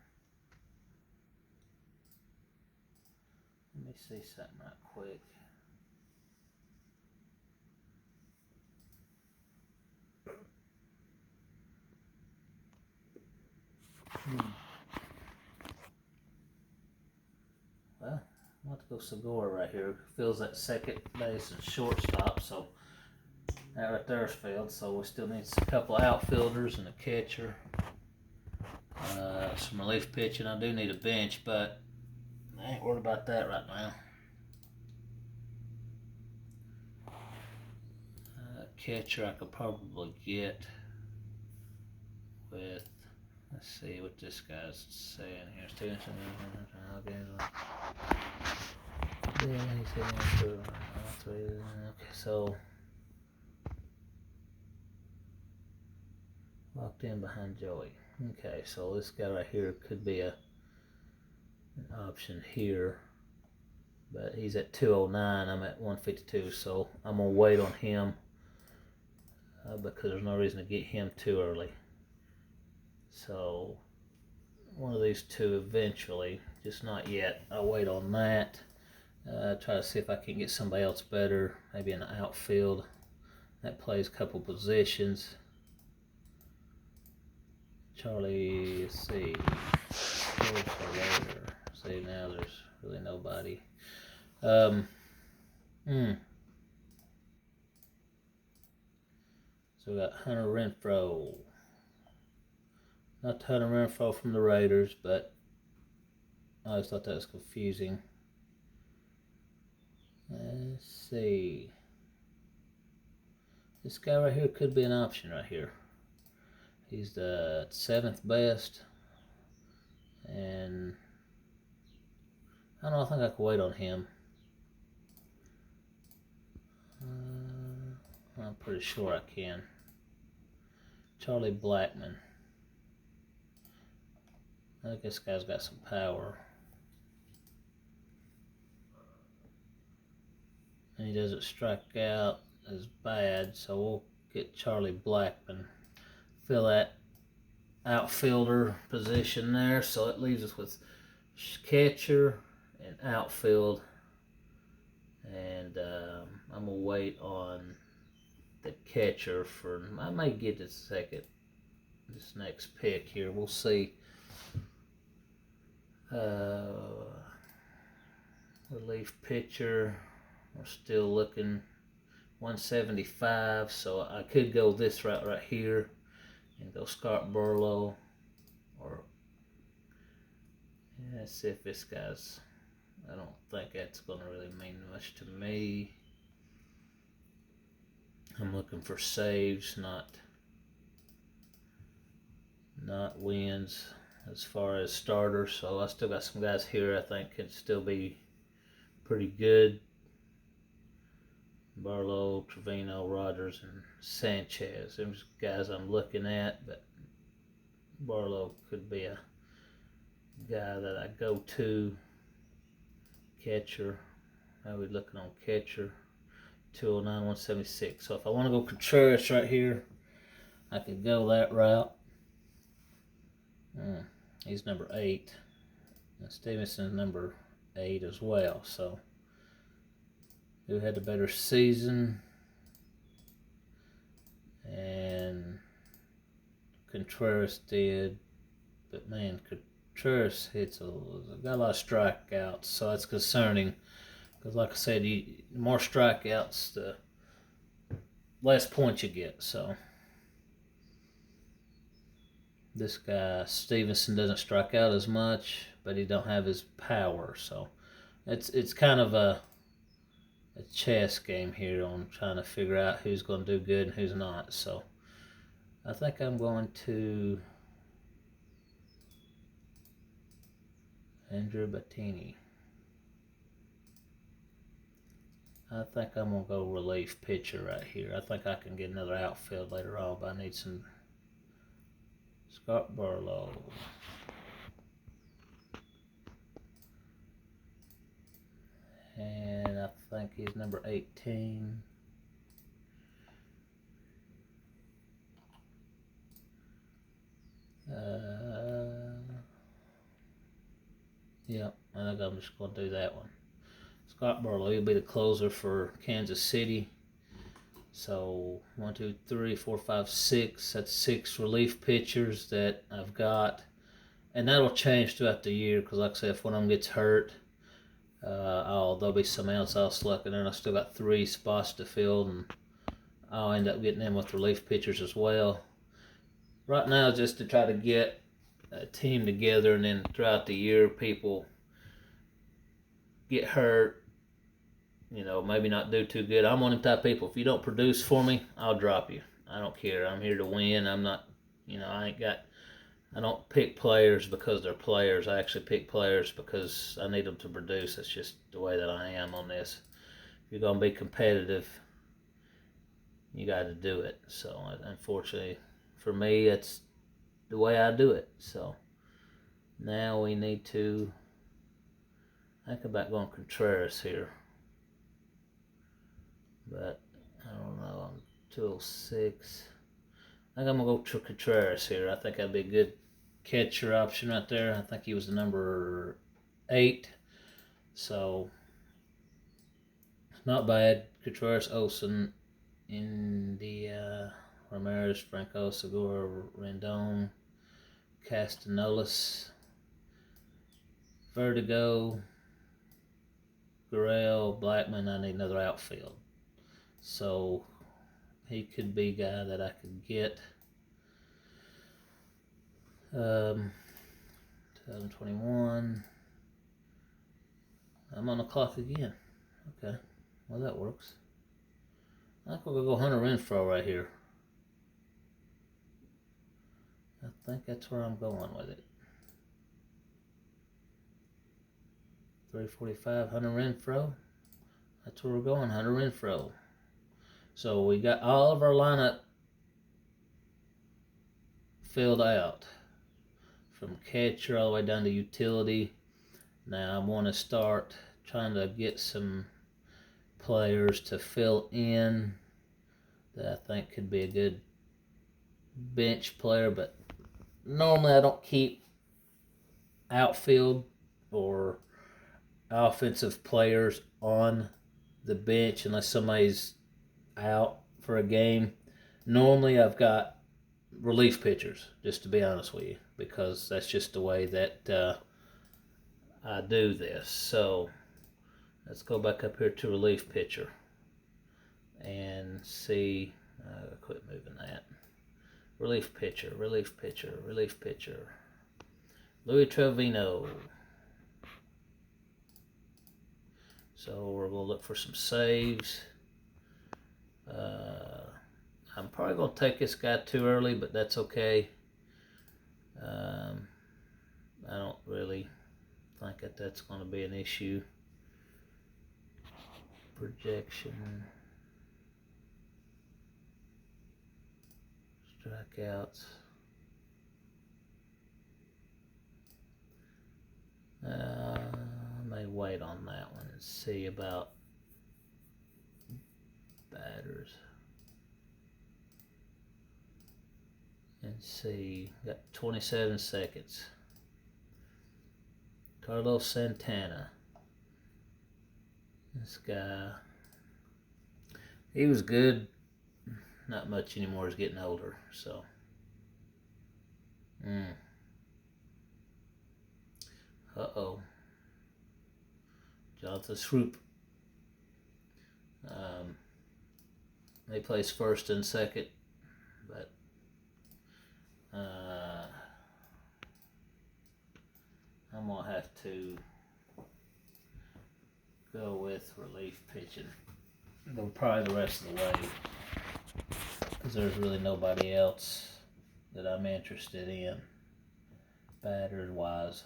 Let me see something right quick. Well, I'll have to go Segura right here. Fills that second base and shortstop, so that right there is filled. So we still need a couple of outfielders and a catcher. Some relief pitching. I do need a bench, but I ain't worried about that right now. Catcher I could probably get with, let's see what this guy's saying here. Stevenson. Okay, so locked in behind Joey. Okay, so this guy right here could be an option here, but he's at 209. I'm at 152, so I'm gonna wait on him because there's no reason to get him too early. So one of these two eventually, just not yet. I'll wait on that. Try to see if I can get somebody else better, maybe in the outfield that plays a couple positions. Charlie, let's see. See, now there's really nobody. So we got Hunter Renfroe. Not Hunter Renfroe from the Raiders, but I always thought that was confusing. Let's see. This guy right here could be an option right here. He's the 7th best. And I don't know, I think I can wait on him. I'm pretty sure I can. Charlie Blackmon. I think this guy's got some power. And he doesn't strike out as bad, so we'll get Charlie Blackmon. Fill that outfielder position there, so it leaves us with catcher and outfield. And I'm going to wait on the catcher for, I may get this next pick here. We'll see. Relief pitcher. We're still looking 175, so I could go this route right here and go Scott Burlow, or let's see if this guy's. I don't think that's going to really mean much to me. I'm looking for saves, not wins as far as starters. So I still got some guys here I think can still be pretty good. Barlow, Trevino, Rogers, and Sanchez. There's guys I'm looking at, but Barlow could be a guy that I go to. Catcher, how are we looking on catcher? 209, 176. So if I want to go Contreras right here, I could go that route. He's number 8. And Stevenson's number 8 as well. So who had a better season? And Contreras did. But man, Contreras got a lot of strikeouts, so that's concerning. Because like I said, the more strikeouts, the less points you get. So this guy Stevenson doesn't strike out as much, but he don't have his power. So it's kind of a chess game here on trying to figure out who's going to do good and who's not. So I think I'm going to Andrew Bettini. I think I'm going to go relief pitcher right here. I think I can get another outfield later on, but I need some Scott Barlow. And I think he's number 18. Yeah, I think I'm just going to do that one. Scott Barlow, he'll be the closer for Kansas City. So 1, 2, 3, 4, 5, 6. That's 6 relief pitchers that I've got, and that'll change throughout the year. Because like I said, if one of them gets hurt, there'll be some else I'll select, and then I still got 3 spots to fill, and I'll end up getting in with relief pitchers as well. Right now, just to try to get a team together, and then throughout the year, people get hurt. Maybe not do too good. I'm one of the type of people, if you don't produce for me, I'll drop you. I don't care. I'm here to win. I'm not, I don't pick players because they're players. I actually pick players because I need them to produce. That's just the way that I am on this. If you're going to be competitive, you got to do it. So, unfortunately, for me, that's the way I do it. So, now we need to think about going Contreras here. But I don't know. I'm 206. I think I'm going to go Contreras here. I think that'd be a good catcher option right there. I think he was the number 8. So, not bad. Contreras, Olsen, India, Ramirez, Franco, Segura, Rendon, Castanelis, Vertigo, Gurriel, Blackman. I need another outfield. So he could be a guy that I could get. 2021. I'm on the clock again. Okay, well that works. I think we're going to go Hunter Renfroe right here. I think that's where I'm going with it. 345, Hunter Renfroe. That's where we're going, Hunter Renfroe. So we got all of our lineup filled out, from catcher all the way down to utility. Now I want to start trying to get some players to fill in that I think could be a good bench player, but normally I don't keep outfield or offensive players on the bench unless somebody's out for a game. Normally I've got relief pitchers, just to be honest with you, because that's just the way that I do this. So Let's go back up here to relief pitcher and see. Quit moving that. Relief pitcher, relief pitcher, relief pitcher. Louis Trevino. So we're going to look for some saves. I'm probably going to take this guy too early, but that's okay. I don't really think that that's going to be an issue. Projection. Strikeouts. I may wait on that one and see about batters. And see, got 27 seconds. Carlos Santana. This guy, he was good. Not much anymore. He's getting older, so. Uh-oh. Jonathan Schroop. He plays first and second, but I'm going to have to go with relief pitching. Probably the rest of the way, because there's really nobody else that I'm interested in, batters wise.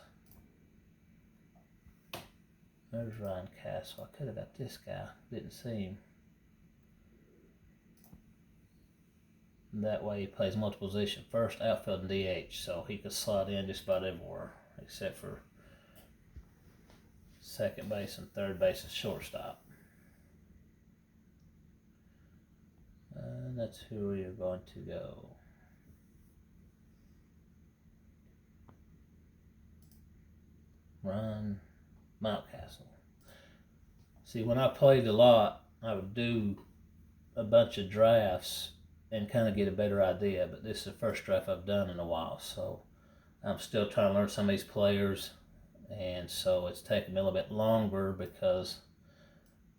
There's Ryan Castle. I could have got this guy. Didn't see him. That way he plays multiple positions. First, outfield, and DH. So he could slot in just about everywhere, except for second base and third base and shortstop. And that's who we are going to go. Ryan Mountcastle. See, when I played a lot, I would do a bunch of drafts and kind of get a better idea, but this is the first draft I've done in a while, so I'm still trying to learn some of these players, and so it's taking me a little bit longer because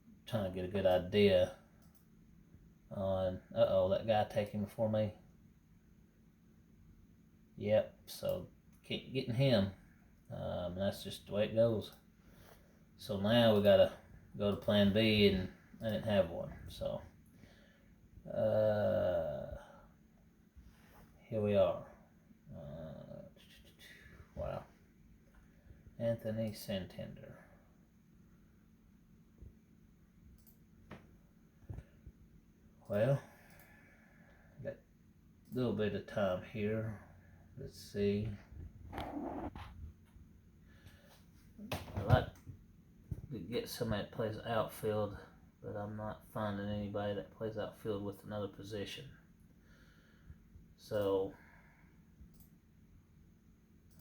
I'm trying to get a good idea on, that guy taking before me. Yep, so keep getting him. That's just the way it goes. So now we gotta go to plan B, and I didn't have one. So here we are. Wow. Anthony Santander. Well, got a little bit of time here. Let's see. I like to get somebody that plays outfield, but I'm not finding anybody that plays outfield with another position. So,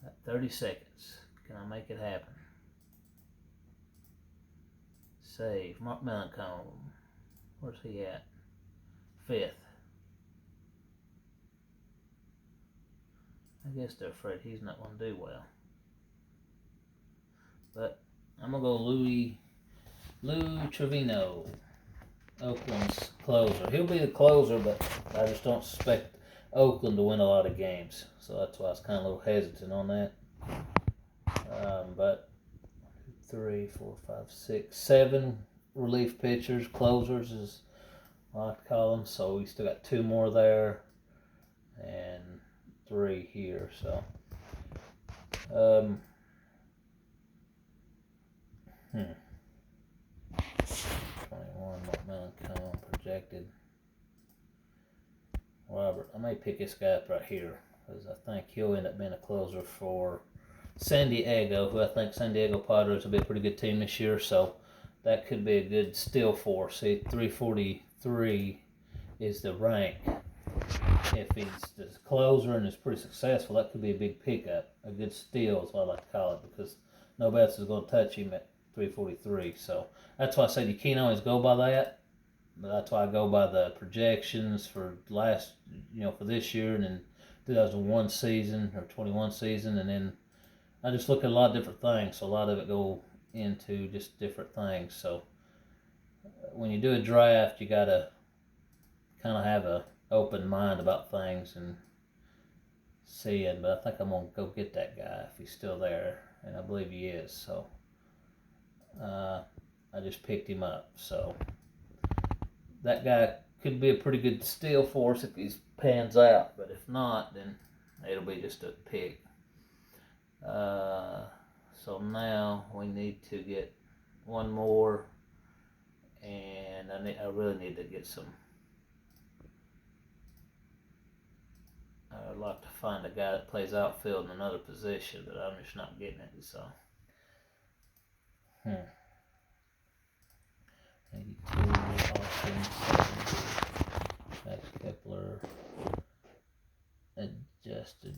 at 30 seconds, can I make it happen? Save. Mark Melancomb. Where's he at? 5th. I guess they're afraid he's not going to do well. But I'm going to go Lou Trevino, Oakland's closer. He'll be the closer, but I just don't expect Oakland to win a lot of games. So that's why I was kind of a little hesitant on that. But 3, 4, 5, 6, 7 relief pitchers, closers is what I like to call them. So we still got 2 more there and 3 here. So 21, Melancomb projected. Robert, I may pick this guy up right here because I think he'll end up being a closer for San Diego, who I think San Diego Padres will be a pretty good team this year, so that could be a good steal for. See, 343 is the rank. If he's the closer and is pretty successful, that could be a big pickup. A good steal is what I like to call it, because nobody else is going to touch him at 343. So that's why I said you can't always go by that. But that's why I go by the projections for for this year and then 2001 season or 21 season, and then I just look at a lot of different things. So a lot of it go into just different things. So when you do a draft, you gotta kind of have a open mind about things and seeing. But I think I'm gonna go get that guy if he's still there, and I believe he is. So I just picked him up. So that guy could be a pretty good steal for us if he pans out. But if not, then it'll be just a pick. So now we need to get one more, and I really need to get some. I'd like to find a guy that plays outfield in another position, but I'm just not getting it. So, 82, Austin, Max Kepler, adjusted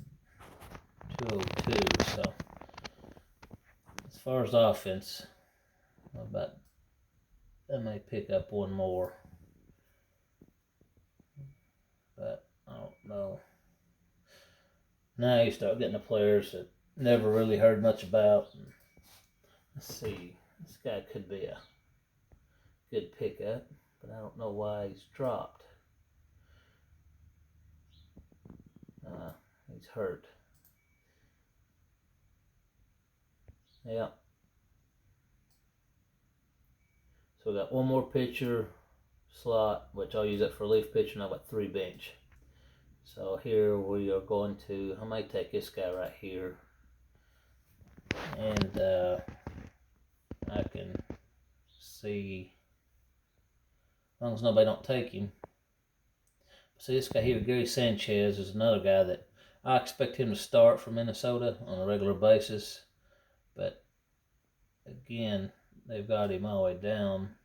202. So, as far as offense, I may pick up one more, but I don't know. Now you start getting the players that never really heard much about. Let's see, this guy could be a good pickup, but I don't know why he's dropped. He's hurt. Yeah. So we got one more pitcher slot, which I'll use that for relief pitcher, and I've got 3 bench. So here we are going to, I might take this guy right here, and I can see, as long as nobody don't take him. See this guy here, Gary Sanchez, is another guy that I expect him to start for Minnesota on a regular basis, but again, they've got him all the way down.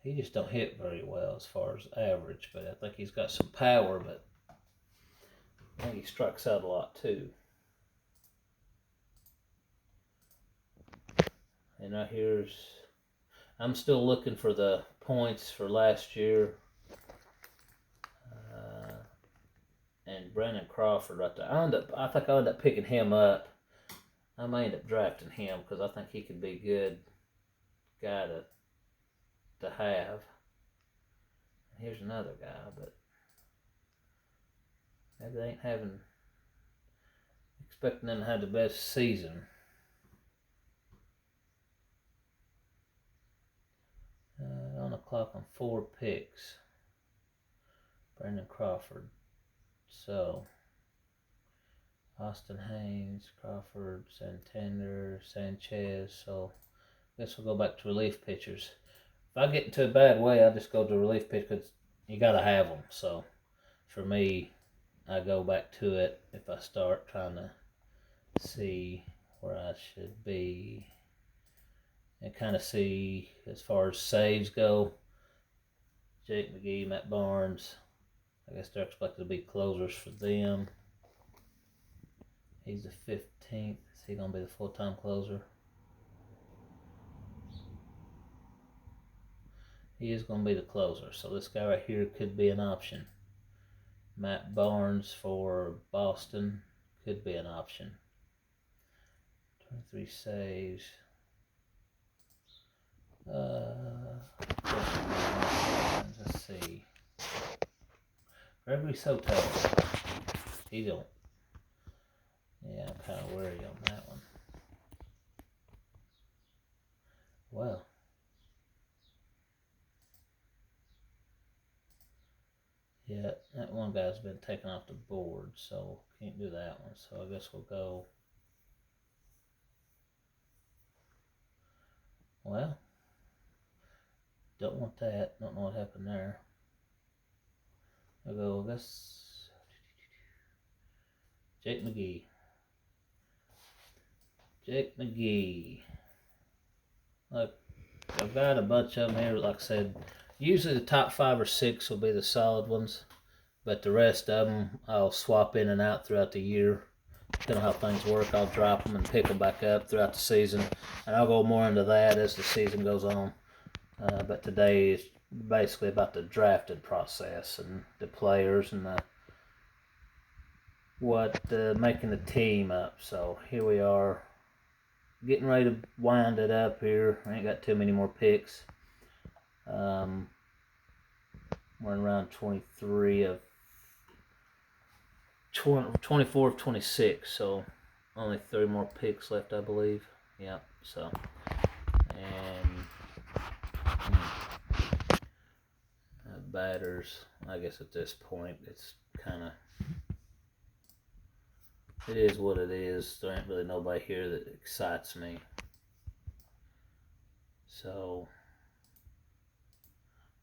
He just don't hit very well as far as average, but I think he's got some power, but I think he strikes out a lot too. And right here's, I'm still looking for the points for last year. And Brandon Crawford right there. I think I'll end up picking him up. I may end up drafting him because I think he could be a good guy to have. And here's another guy, but maybe they ain't expecting them to have the best season. On the clock on 4 picks. Brandon Crawford. So, Austin Haynes, Crawford, Santander, Sanchez. So, I guess we'll go back to relief pitchers. If I get into a bad way, I just go to relief pitch because you got to have them. So, for me, I go back to it if I start trying to see where I should be and kind of see as far as saves go. Jake McGee, Matt Barnes. I guess they're expected to be closers for them. He's the 15th. Is he going to be the full-time closer? He is going to be the closer. So this guy right here could be an option. Matt Barnes for Boston could be an option. 23 saves. Let's see. Gregory Soto. He don't. Yeah, I'm kind of worried on that one. Well. Yeah, that one guy's been taken off the board, so can't do that one. So I guess we'll go. Well, don't want that. Don't know what happened there. I'll go, I guess, Jake McGee. Jake McGee. Look, I've got a bunch of them here, like I said. Usually the top 5 or 6 will be the solid ones, but the rest of them I'll swap in and out throughout the year. Depending on how things work, I'll drop them and pick them back up throughout the season, and I'll go more into that as the season goes on. But today is basically about the drafting process and the players and making the team up. So here we are, getting ready to wind it up here. I ain't got too many more picks. We're in round 23 of 24 of 26, so only 3 more picks left, I believe. Yep. So, and batters, I guess at this point it's kind of, it is what it is. There ain't really nobody here that excites me. So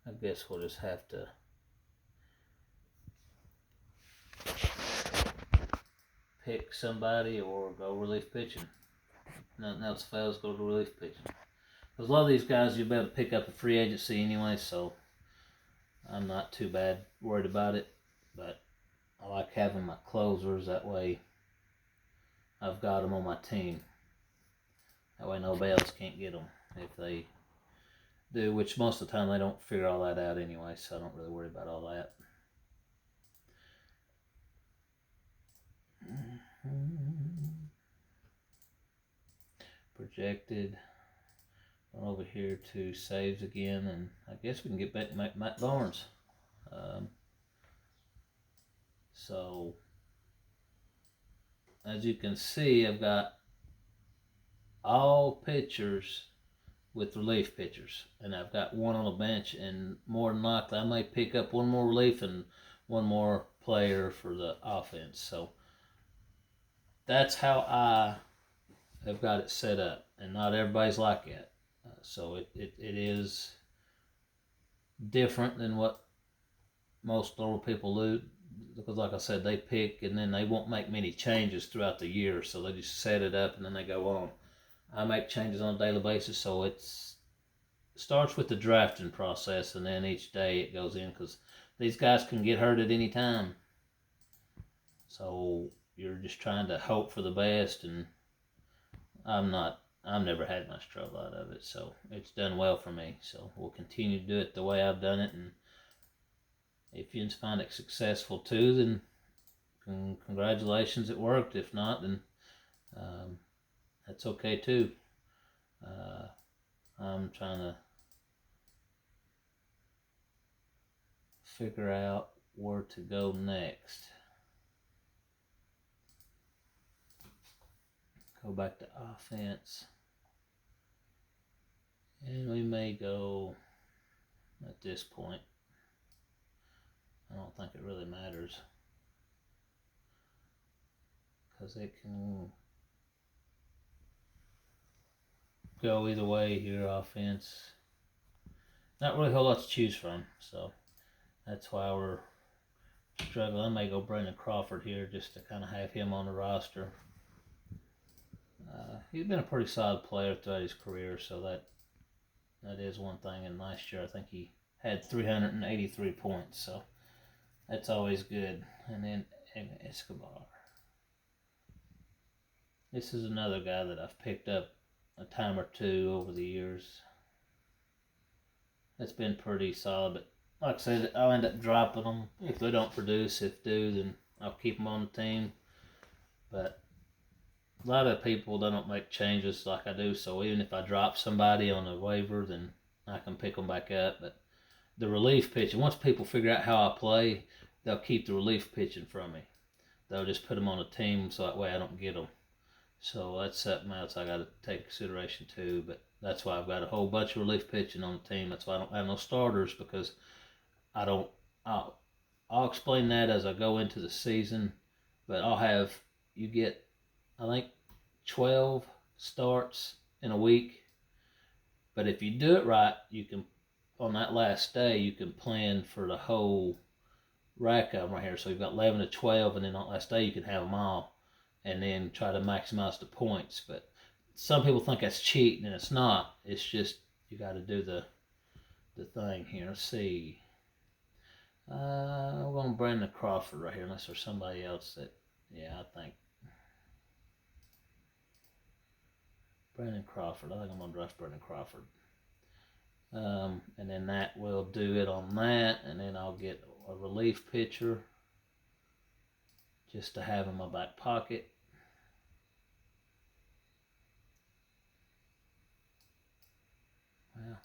I guess we'll just have to pick somebody or go relief pitching. Nothing else fails, go to relief pitching. Because a lot of these guys you'll be able to pick up a free agency anyway, so I'm not too bad worried about it. But I like having my closers, that way I've got them on my team. That way nobody else can't get them if they do, which most of the time they don't figure all that out anyway, so I don't really worry about all that. Projected. Going over here to saves again, and I guess we can get back to Matt Barnes. So, as you can see, I've got all pitchers with relief pitchers, and I've got one on the bench, and more than likely I may pick up one more relief and one more player for the offense. So that's how I have got it set up, and not everybody's like that. So it is different than what most normal people do, because like I said, they pick and then they won't make many changes throughout the year, so they just set it up and then they go on. I make changes on a daily basis, so it starts with the drafting process, and then each day it goes in, because these guys can get hurt at any time. So you're just trying to hope for the best, and I've never had much trouble out of it, so it's done well for me. So we'll continue to do it the way I've done it, and if you find it successful too, then congratulations, it worked. If not, then that's okay too. I'm trying to figure out where to go next. Go back to offense. And we may go at this point. I don't think it really matters, because it can go either way here. Offense, not really a whole lot to choose from, so that's why we're struggling. I may go Brandon Crawford here just to kind of have him on the roster. He's been a pretty solid player throughout his career, so that is one thing. And last year I think he had 383 points, so that's always good. And then Escobar. This is another guy that I've picked up a time or two over the years. That's been pretty solid, but like I said, I'll end up dropping them if they don't produce. If do, then I'll keep them on the team. But a lot of people, they don't make changes like I do, so even if I drop somebody on the waiver, then I can pick them back up. But the relief pitching, once people figure out how I play, they'll keep the relief pitching from me. They'll just put them on a team so that way I don't get them. So that's something else I got to take consideration too. But that's why I've got a whole bunch of relief pitching on the team. That's why I don't have no starters, because I don't. I'll explain that as I go into the season. But you get, I think, 12 starts in a week. But if you do it right, you can, on that last day, you can plan for the whole rack of them right here. So you've got 11 to 12, and then on that last day you can have them all, and then try to maximize the points. But some people think that's cheating, and it's not. It's just you got to do the thing here. Let's see. We're going to Brandon Crawford right here, unless there's somebody else that, yeah, I think. Brandon Crawford. I think I'm going to draft Brandon Crawford. And then that will do it on that, and then I'll get a relief pitcher just to have in my back pocket. Well,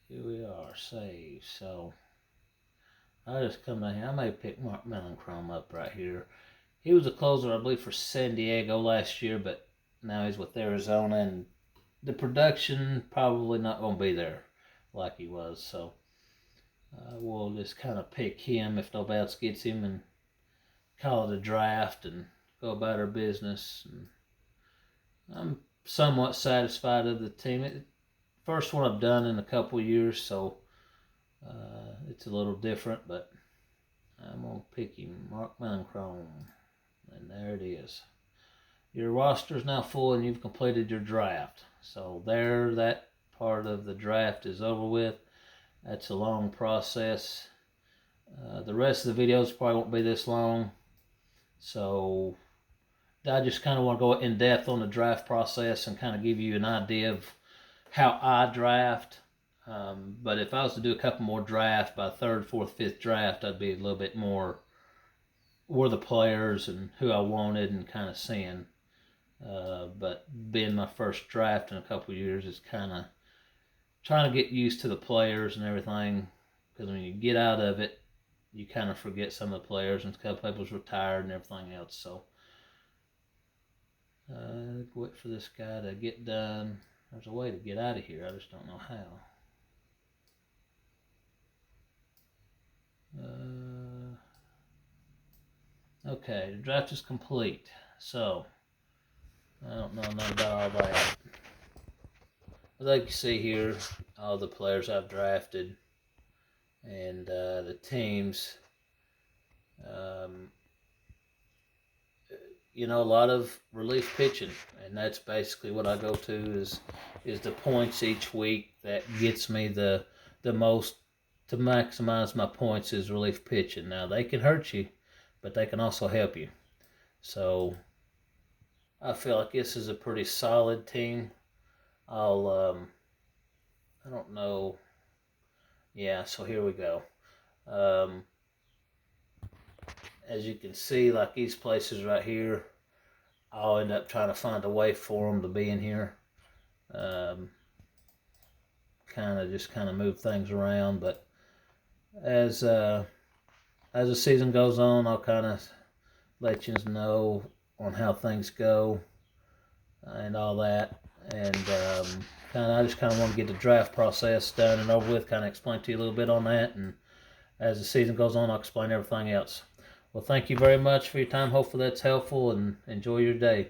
here we are, save. So I just come down here. I may pick Mark Mellancrome up right here. He was a closer, I believe, for San Diego last year, but now he's with Arizona, and the production probably not going to be there like he was. So we'll just kind of pick him if nobody else gets him and call it a draft and go about our business. And I'm somewhat satisfied of the team. First one I've done in a couple of years, so it's a little different, but I'm going to pick him, Mark Mellancrome. And there it is. Your roster is now full and you've completed your draft. So there, that part of the draft is over with. That's a long process. The rest of the videos probably won't be this long. So I just kind of want to go in depth on the draft process and kind of give you an idea of how I draft. But if I was to do a couple more drafts by third, fourth, fifth draft, I'd be a little bit more were the players and who I wanted and kind of seeing. But being my first draft in a couple of years, it's kind of trying to get used to the players and everything. Because when you get out of it, you kind of forget some of the players, and a couple people's retired and everything else. So wait for this guy to get done. There's a way to get out of here. I just don't know how. Okay, the draft is complete. So, I don't know nothing about all that. But like you see here, all the players I've drafted and the teams. You know, a lot of relief pitching, and that's basically what I go to is the points each week that gets me the most to maximize my points is relief pitching. Now they can hurt you, but they can also help you. So I feel like this is a pretty solid team. I don't know. Yeah, so here we go. As you can see, like these places right here, I'll end up trying to find a way for them to be in here. Kind of move things around, but as the season goes on, I'll kind of let you know on how things go and all that. And I just kind of want to get the draft process done and over with, kind of explain to you a little bit on that. And as the season goes on, I'll explain everything else. Well, thank you very much for your time. Hopefully that's helpful, and enjoy your day.